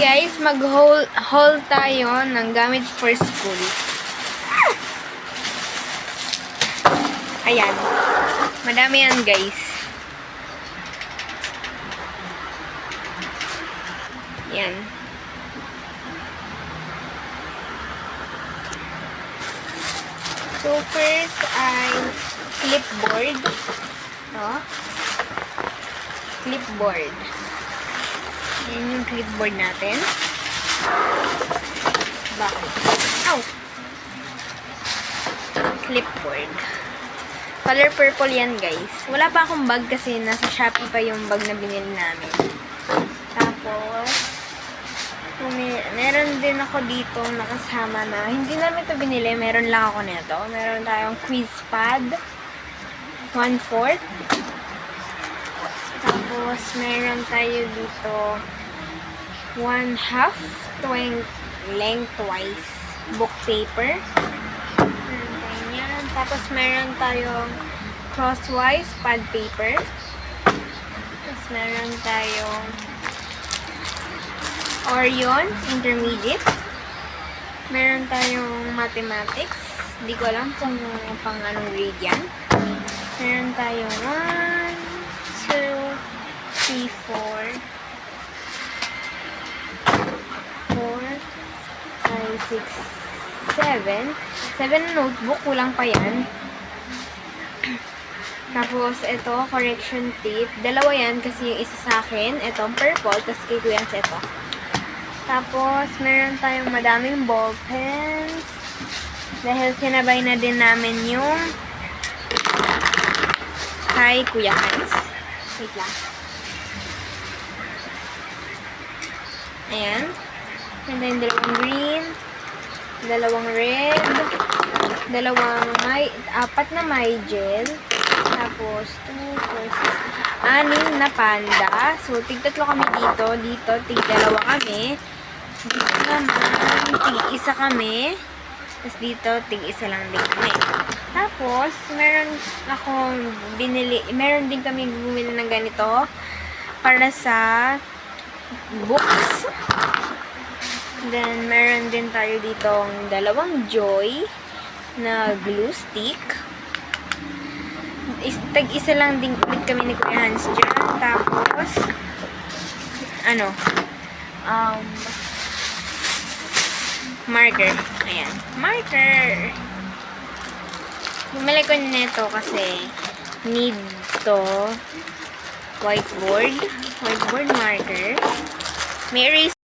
Guys, mag-haul tayo ng gamit for school. Ayan. Madami yan, guys. Yan. So, first ay clipboard. No? Clipboard. Yan yung clipboard natin. Bakit? Ow! Clipboard. Color purple yan, guys. Wala pa akong bag kasi nasa Shopee pa yung bag na binili namin. Tapos, meron din ako dito nakasama na, hindi namin ito binili, meron lang ako nito. Meron tayong quiz pad, 1/4. Tapos, meron tayo dito 1/2 lengthwise book paper. Meron tayo yan. Tapos, meron tayong crosswise pad paper. Tapos, meron tayong Orion Intermediate. Meron tayong mathematics. Hindi ko alam kung pang anong grade yan. Meron tayong 1, 2, 3, 4, 5, 6, 7. 7 na notebook. Kulang pa yan. Tapos, ito, correction tape. Dalawa yan kasi yung isa sa akin. Ito, purple. Tapos, kay Kuya ito. Tapos, meron tayong madaming ball pens. Dahil sinabay na din namin yung kay Kuya Hans. Wait lang. Ayan. And then, dalawang green. Dalawang red. Apat na may gel. Tapos, 2, 4, 6, 6 na panda. So, tig-tatlo kami dito. Dito, tig-dalawa kami. Dito naman, tig-isa kami. Tapos dito, tig-isa lang din kami. Tapos, meron din kami bumili ng ganito para sa books. Then, meron din tayo ditong dalawang Joy na glue stick. Tag-isa lang din ulit kami ni Kuya Hans dyan. Tapos, marker. Ayan. Marker. Bumili ko nito kasi need to whiteboard marker. May eraser